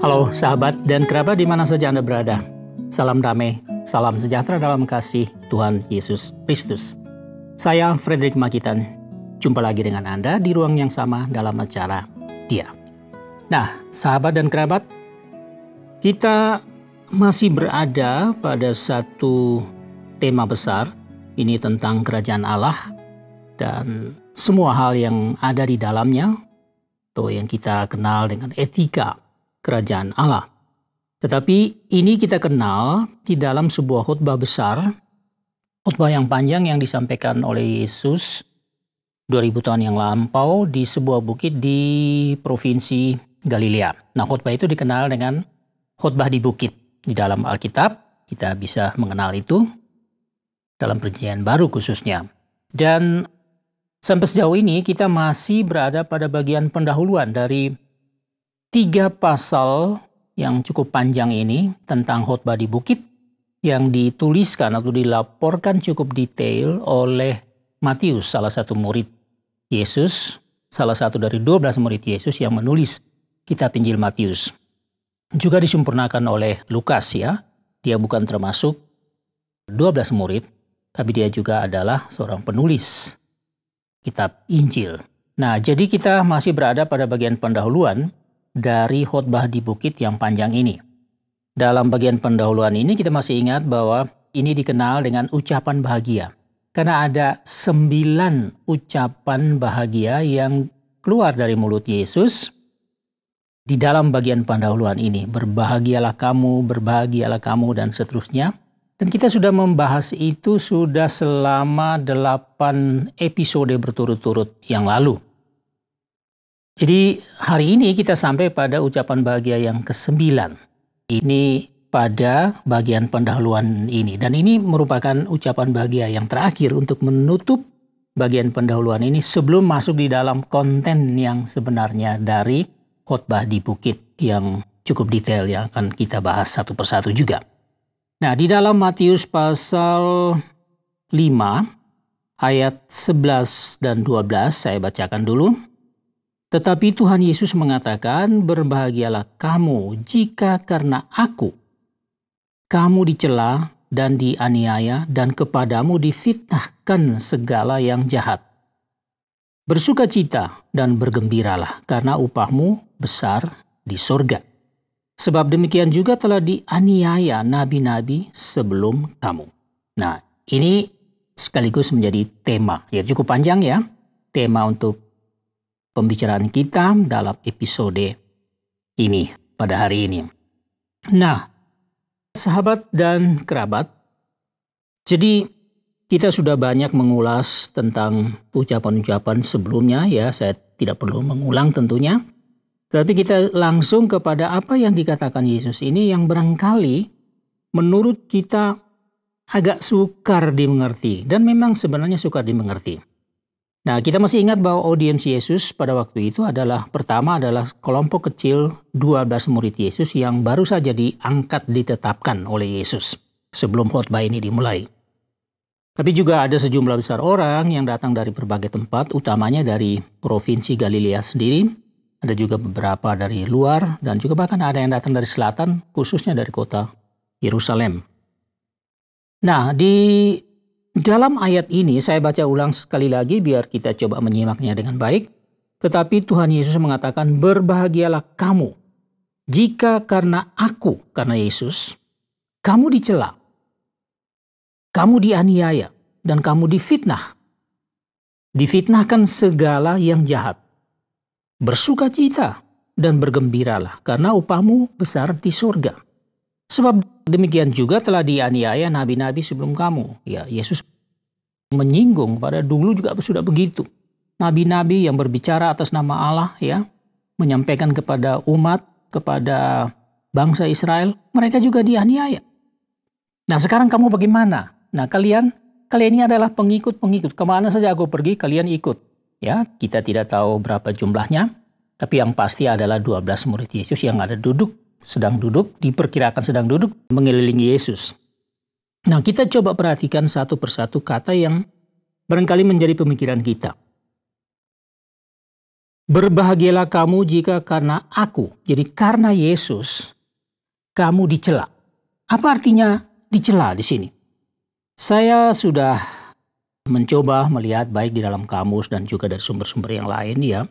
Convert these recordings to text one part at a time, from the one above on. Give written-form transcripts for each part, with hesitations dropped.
Halo sahabat dan kerabat di mana saja Anda berada. Salam damai, salam sejahtera dalam kasih Tuhan Yesus Kristus. Saya Frederick Makitan, jumpa lagi dengan Anda di ruang yang sama dalam acara Dia. Nah, sahabat dan kerabat, kita masih berada pada satu tema besar, ini tentang kerajaan Allah dan semua hal yang ada di dalamnya, atau yang kita kenal dengan etika kerajaan Allah. Tetapi ini kita kenal di dalam sebuah khotbah besar, khotbah yang panjang yang disampaikan oleh Yesus 2000 tahun yang lampau di sebuah bukit di provinsi Galilea. Nah, khotbah itu dikenal dengan khotbah di bukit. Di dalam Alkitab kita bisa mengenal itu dalam Perjanjian Baru khususnya. Dan sampai sejauh ini kita masih berada pada bagian pendahuluan dari 3 pasal yang cukup panjang ini tentang khotbah di bukit yang dituliskan atau dilaporkan cukup detail oleh Matius, salah satu murid Yesus, salah satu dari 12 murid Yesus yang menulis kitab Injil Matius. Juga disempurnakan oleh Lukas ya. Dia bukan termasuk 12 murid, tapi dia juga adalah seorang penulis kitab Injil. Nah, jadi kita masih berada pada bagian pendahuluan dari khotbah di bukit yang panjang ini. Dalam bagian pendahuluan ini kita masih ingat bahwa ini dikenal dengan ucapan bahagia. Karena ada 9 ucapan bahagia yang keluar dari mulut Yesus di dalam bagian pendahuluan ini. Berbahagialah kamu, dan seterusnya. Dan kita sudah membahas itu sudah selama 8 episode berturut-turut yang lalu. Jadi hari ini kita sampai pada ucapan bahagia yang ke-9. Ini pada bagian pendahuluan ini. Dan ini merupakan ucapan bahagia yang terakhir untuk menutup bagian pendahuluan ini sebelum masuk di dalam konten yang sebenarnya dari khotbah di bukit yang cukup detail yang akan kita bahas satu persatu juga. Nah, di dalam Matius pasal 5 ayat 11 dan 12 saya bacakan dulu. Tetapi Tuhan Yesus mengatakan, berbahagialah kamu jika karena aku, kamu dicela dan dianiaya dan kepadamu difitnahkan segala yang jahat. Bersukacita dan bergembiralah karena upahmu besar di sorga. Sebab demikian juga telah dianiaya nabi-nabi sebelum kamu. Nah, ini sekaligus menjadi tema. Ya, cukup panjang ya, tema untuk pembicaraan kita dalam episode ini pada hari ini. Nah, sahabat dan kerabat, jadi kita sudah banyak mengulas tentang ucapan-ucapan sebelumnya ya, saya tidak perlu mengulang tentunya. Tapi kita langsung kepada apa yang dikatakan Yesus ini yang barangkali menurut kita agak sukar dimengerti dan memang sebenarnya sukar dimengerti. Nah, kita masih ingat bahwa audiens Yesus pada waktu itu pertama adalah kelompok kecil 12 murid Yesus yang baru saja ditetapkan oleh Yesus sebelum khotbah ini dimulai. Tapi juga ada sejumlah besar orang yang datang dari berbagai tempat, utamanya dari provinsi Galilea sendiri. Ada juga beberapa dari luar dan juga bahkan ada yang datang dari selatan, khususnya dari kota Yerusalem. Nah, di dalam ayat ini saya baca ulang sekali lagi biar kita coba menyimaknya dengan baik. Tetapi Tuhan Yesus mengatakan, berbahagialah kamu jika karena aku, karena Yesus, kamu dicela, kamu dianiaya, dan kamu difitnah. Difitnahkan segala yang jahat. Bersukacita dan bergembiralah karena upahmu besar di surga. Sebab demikian juga telah dianiaya nabi-nabi sebelum kamu. Ya, Yesus menyinggung pada dulu juga sudah begitu. Nabi-nabi yang berbicara atas nama Allah ya, menyampaikan kepada umat, kepada bangsa Israel, mereka juga dianiaya. Nah, sekarang kamu bagaimana? Nah, kalian ini adalah pengikut-pengikut. Kemana saja aku pergi, kalian ikut. Ya, kita tidak tahu berapa jumlahnya, tapi yang pasti adalah 12 murid Yesus yang sedang duduk, diperkirakan sedang duduk mengelilingi Yesus. Nah, kita coba perhatikan satu persatu kata yang barangkali menjadi pemikiran kita. Berbahagialah kamu jika karena aku, jadi karena Yesus, kamu dicela. Apa artinya dicela di sini? Saya sudah mencoba melihat baik di dalam kamus dan juga dari sumber-sumber yang lain ya.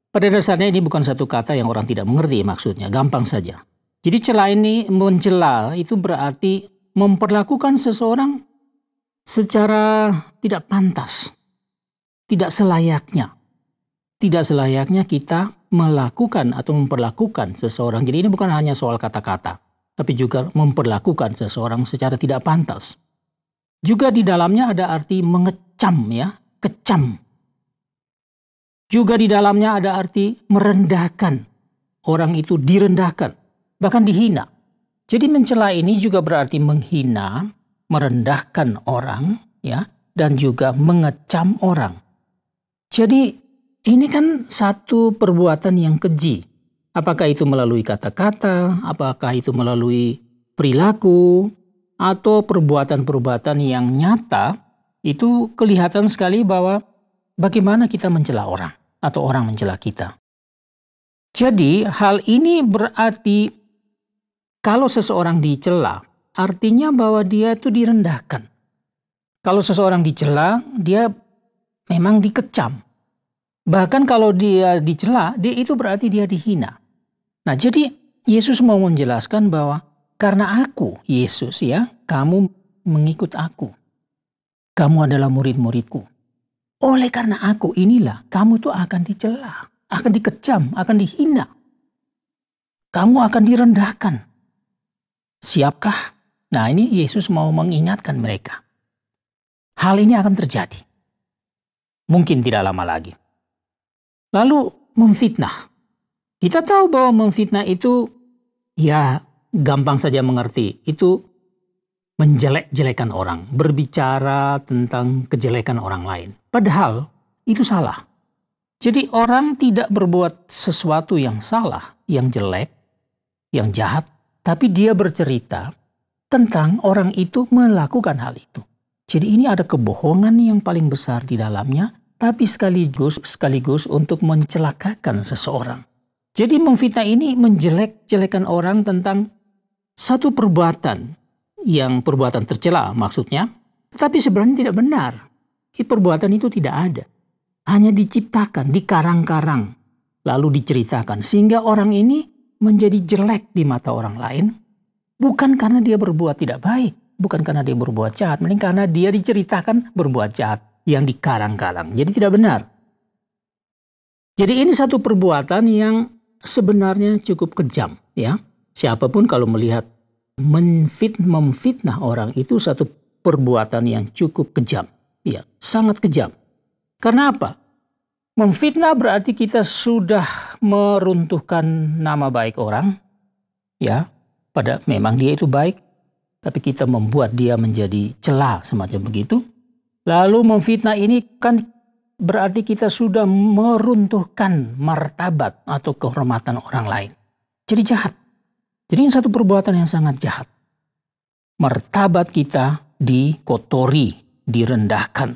Pada dasarnya ini bukan satu kata yang orang tidak mengerti maksudnya, gampang saja. Jadi cela ini, mencela itu berarti memperlakukan seseorang secara tidak pantas, tidak selayaknya. Tidak selayaknya kita melakukan atau memperlakukan seseorang. Jadi ini bukan hanya soal kata-kata, tapi juga memperlakukan seseorang secara tidak pantas. Juga di dalamnya ada arti mengecam ya, kecam. Juga di dalamnya ada arti merendahkan. Orang itu direndahkan, bahkan dihina. Jadi mencela ini juga berarti menghina, merendahkan orang ya, dan juga mengecam orang. Jadi ini kan satu perbuatan yang keji. Apakah itu melalui kata-kata, apakah itu melalui perilaku, atau perbuatan-perbuatan yang nyata, itu kelihatan sekali bahwa bagaimana kita mencela orang atau orang mencela kita. Jadi hal ini berarti kalau seseorang dicela, artinya bahwa dia itu direndahkan. Kalau seseorang dicela, dia memang dikecam. Bahkan kalau dia dicela, dia itu berarti dia dihina. Nah, jadi Yesus mau menjelaskan bahwa karena aku, Yesus ya, kamu mengikut aku. Kamu adalah murid-muridku. Oleh karena aku inilah, kamu tuh akan dicela, akan dikecam, akan dihina. Kamu akan direndahkan. Siapkah? Nah, ini Yesus mau mengingatkan mereka. Hal ini akan terjadi. Mungkin tidak lama lagi. Lalu memfitnah. Kita tahu bahwa memfitnah itu ya gampang saja mengerti. Itu menjelek-jelekan orang. Berbicara tentang kejelekan orang lain. Padahal itu salah. Jadi orang tidak berbuat sesuatu yang salah, yang jelek, yang jahat. Tapi dia bercerita tentang orang itu melakukan hal itu. Jadi ini ada kebohongan yang paling besar di dalamnya. Tapi sekaligus untuk mencelakakan seseorang. Jadi memfitnah ini menjelek-jelekan orang tentang satu perbuatan yang perbuatan tercela maksudnya. Tapi sebenarnya tidak benar. Perbuatan itu tidak ada. Hanya diciptakan, dikarang-karang. Lalu diceritakan. Sehingga orang ini menjadi jelek di mata orang lain. Bukan karena dia berbuat tidak baik. Bukan karena dia berbuat jahat. Melainkan karena dia diceritakan berbuat jahat. Yang dikarang-karang. Jadi tidak benar. Jadi ini satu perbuatan yang sebenarnya cukup kejam. Ya. Siapapun kalau melihat memfitnah orang itu satu perbuatan yang cukup kejam. Ya, sangat kejam. Karena apa? Memfitnah berarti kita sudah meruntuhkan nama baik orang. Ya, memang dia itu baik. Tapi kita membuat dia menjadi cela semacam begitu. Lalu memfitnah ini kan berarti kita sudah meruntuhkan martabat atau kehormatan orang lain. Jadi jahat. Jadi ini satu perbuatan yang sangat jahat. Martabat kita dikotori, direndahkan.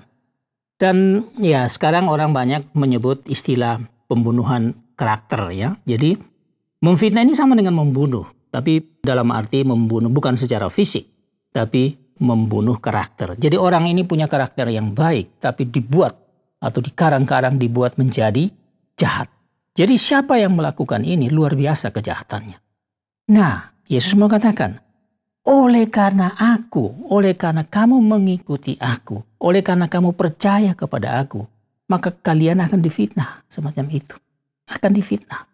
Dan ya sekarang orang banyak menyebut istilah pembunuhan karakter ya. Jadi memfitnah ini sama dengan membunuh. Tapi dalam arti membunuh bukan secara fisik. Tapi membunuh karakter. Jadi orang ini punya karakter yang baik, tapi dibuat atau dikarang-karang dibuat menjadi jahat. Jadi siapa yang melakukan ini luar biasa kejahatannya. Nah, Yesus mau katakan, oleh karena kamu mengikuti aku, oleh karena kamu percaya kepada aku, maka kalian akan difitnah semacam itu. Akan difitnah.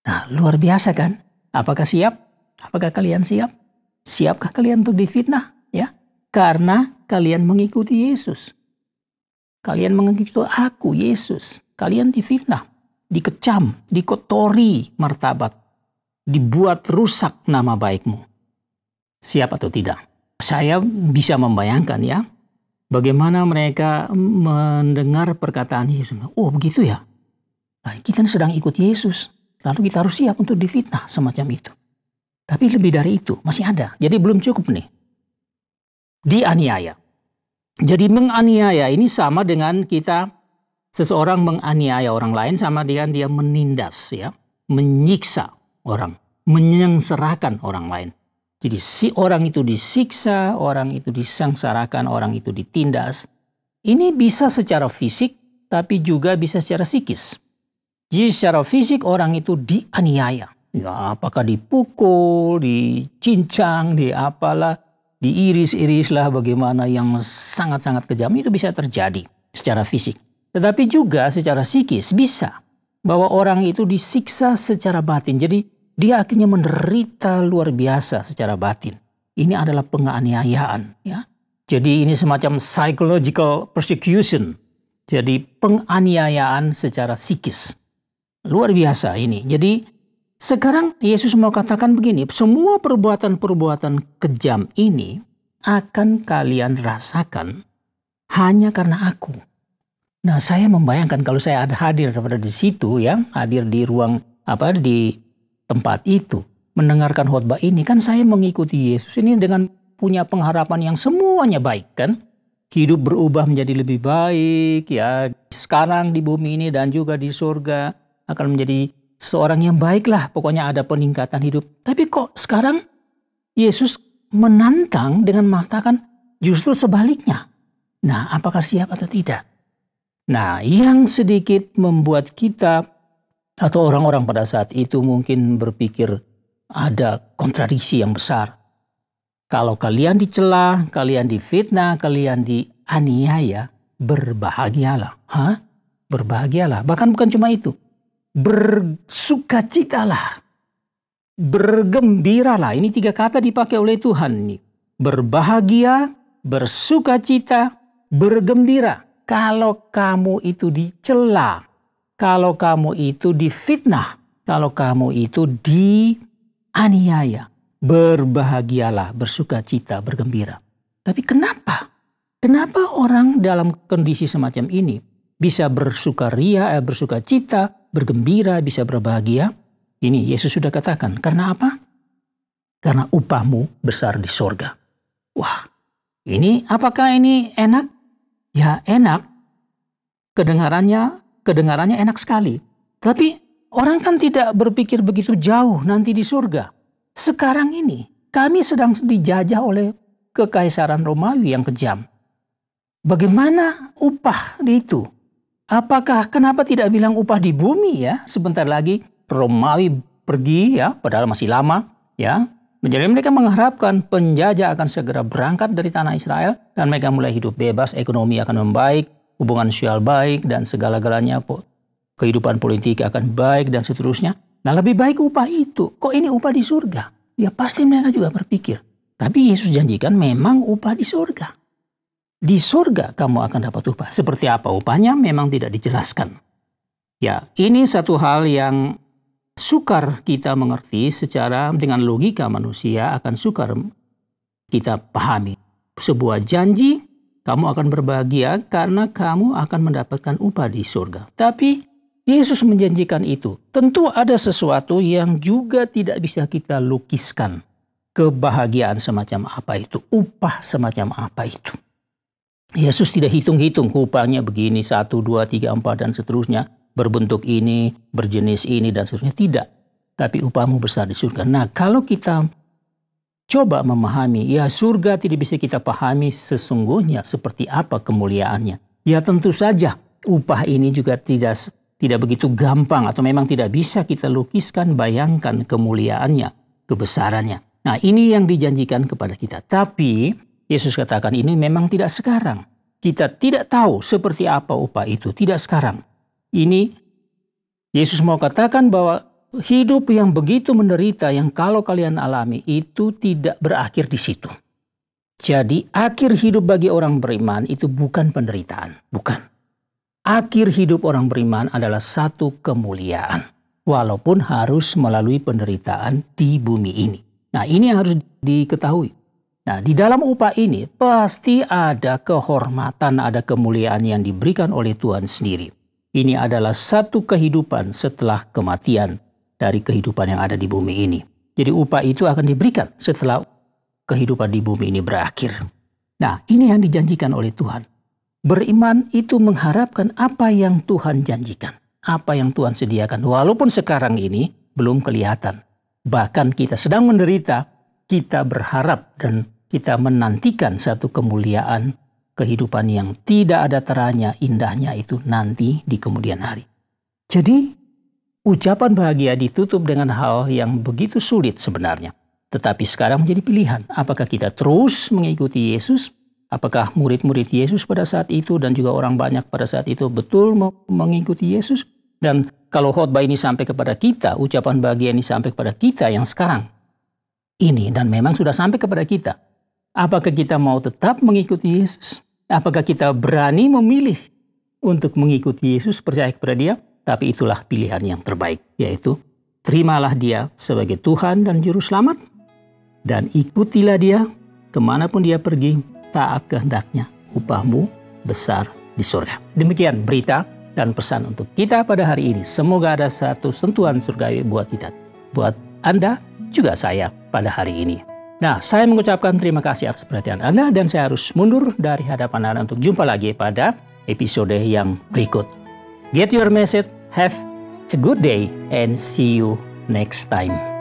Nah, luar biasa kan? Apakah siap? Apakah kalian siap? Siapkah kalian untuk difitnah? Ya, karena kalian mengikuti Yesus. Kalian mengikuti aku, Yesus. Kalian difitnah, dikecam, dikotori martabat, dibuat rusak nama baikmu. Siap atau tidak? Saya bisa membayangkan ya, bagaimana mereka mendengar perkataan Yesus. Oh begitu ya, kita sedang ikut Yesus. Lalu kita harus siap untuk difitnah semacam itu. Tapi lebih dari itu masih ada. Jadi belum cukup nih. Dianiaya. Jadi menganiaya ini sama dengan kita seseorang menganiaya orang lain sama dengan dia menindas, ya, menyiksa orang, menyengsarakan orang lain. Jadi si orang itu disiksa, orang itu disengsarakan, orang itu ditindas. Ini bisa secara fisik, tapi juga bisa secara psikis. Jadi secara fisik orang itu dianiaya. Ya, apakah dipukul, dicincang, diiris-iris lah, bagaimana yang sangat-sangat kejam itu bisa terjadi secara fisik. Tetapi juga secara psikis bisa bahwa orang itu disiksa secara batin. Jadi dia akhirnya menderita luar biasa secara batin. Ini adalah penganiayaan, ya. Jadi ini semacam psychological persecution. Jadi penganiayaan secara psikis. Luar biasa ini. Jadi sekarang Yesus mau katakan begini, semua perbuatan-perbuatan kejam ini akan kalian rasakan hanya karena aku. Nah, saya membayangkan kalau saya ada hadir di situ, ya, hadir di ruang di tempat itu, mendengarkan khotbah ini, kan saya mengikuti Yesus ini dengan punya pengharapan yang semuanya baik, kan? Hidup berubah menjadi lebih baik, ya. Sekarang di bumi ini dan juga di surga akan menjadi seorang yang baik lah. Pokoknya ada peningkatan hidup. Tapi kok sekarang Yesus menantang dengan mengatakan justru sebaliknya. Nah, apakah siap atau tidak? Nah, yang sedikit membuat kita atau orang-orang pada saat itu mungkin berpikir ada kontradiksi yang besar. Kalau kalian dicela, kalian difitnah, kalian dianiaya, berbahagialah. Berbahagialah. Bahkan bukan cuma itu. Bersukacitalah. Bergembiralah. Ini 3 kata dipakai oleh Tuhan. Berbahagia, bersukacita, bergembira. Kalau kamu itu dicela, kalau kamu itu difitnah, kalau kamu itu dianiaya, berbahagialah, bersukacita, bergembira. Tapi kenapa? Kenapa orang dalam kondisi semacam ini bisa bersukacita, bergembira, bisa berbahagia? Ini Yesus sudah katakan. Karena apa? Karena upahmu besar di sorga. Wah, apakah ini enak? Ya enak. Kedengarannya enak sekali. Tapi orang kan tidak berpikir begitu jauh nanti di surga. Sekarang ini kami sedang dijajah oleh kekaisaran Romawi yang kejam. Bagaimana upah itu? Kenapa tidak bilang upah di bumi, ya? Sebentar lagi Romawi pergi, ya, padahal masih lama, ya. Jadi mereka mengharapkan penjajah akan segera berangkat dari tanah Israel dan mereka mulai hidup bebas, ekonomi akan membaik, hubungan sosial baik, dan segala-galanya, kehidupan politik akan baik, dan seterusnya. Nah, lebih baik upah itu. Kok ini upah di surga? Ya pasti mereka juga berpikir. Tapi Yesus janjikan memang upah di surga. Di surga kamu akan dapat upah. Seperti apa upahnya memang tidak dijelaskan. Ya, ini satu hal yang sukar kita mengerti secara dengan logika manusia, akan sukar kita pahami. Sebuah janji, kamu akan berbahagia karena kamu akan mendapatkan upah di surga. Tapi Yesus menjanjikan itu. Tentu ada sesuatu yang juga tidak bisa kita lukiskan. Kebahagiaan semacam apa itu? Upah semacam apa itu? Yesus tidak hitung-hitung upahnya begini, 1, 2, 3, 4, dan seterusnya. Berbentuk ini, berjenis ini, dan seterusnya. Tidak. Tapi upahmu besar di surga. Nah, kalau kita coba memahami, ya surga tidak bisa kita pahami sesungguhnya seperti apa kemuliaannya. Ya tentu saja upah ini juga tidak begitu gampang atau memang tidak bisa kita lukiskan, bayangkan kemuliaannya, kebesarannya. Nah, ini yang dijanjikan kepada kita. Tapi Yesus katakan ini memang tidak sekarang. Kita tidak tahu seperti apa upah itu, tidak sekarang. Ini Yesus mau katakan bahwa hidup yang begitu menderita yang kalau kalian alami itu tidak berakhir di situ. Jadi akhir hidup bagi orang beriman itu bukan penderitaan, bukan. Akhir hidup orang beriman adalah satu kemuliaan, walaupun harus melalui penderitaan di bumi ini. Nah, ini yang harus diketahui. Nah, di dalam upah ini pasti ada kehormatan, ada kemuliaan yang diberikan oleh Tuhan sendiri. Ini adalah satu kehidupan setelah kematian dari kehidupan yang ada di bumi ini. Jadi upah itu akan diberikan setelah kehidupan di bumi ini berakhir. Nah, ini yang dijanjikan oleh Tuhan. Beriman itu mengharapkan apa yang Tuhan janjikan, apa yang Tuhan sediakan. Walaupun sekarang ini belum kelihatan. Bahkan kita sedang menderita, kita berharap dan kita menantikan satu kemuliaan kehidupan yang tidak ada teranya, indahnya itu nanti di kemudian hari. Jadi, ucapan bahagia ditutup dengan hal yang begitu sulit sebenarnya. Tetapi sekarang menjadi pilihan. Apakah kita terus mengikuti Yesus? Apakah murid-murid Yesus pada saat itu dan juga orang banyak pada saat itu betul mengikuti Yesus? Dan kalau khotbah ini sampai kepada kita, ucapan bahagia ini sampai kepada kita yang sekarang ini dan memang sudah sampai kepada kita. Apakah kita mau tetap mengikuti Yesus? Apakah kita berani memilih untuk mengikuti Yesus, percaya kepada Dia? Tapi itulah pilihan yang terbaik, yaitu terimalah Dia sebagai Tuhan dan Juru Selamat dan ikutilah Dia kemanapun Dia pergi, taat kehendaknya, upahmu besar di surga. Demikian berita dan pesan untuk kita pada hari ini. Semoga ada satu sentuhan surgawi buat kita, buat Anda, juga saya pada hari ini. Nah, saya mengucapkan terima kasih atas perhatian Anda dan saya harus mundur dari hadapan Anda untuk jumpa lagi pada episode yang berikut. Get your message, have a good day, and see you next time.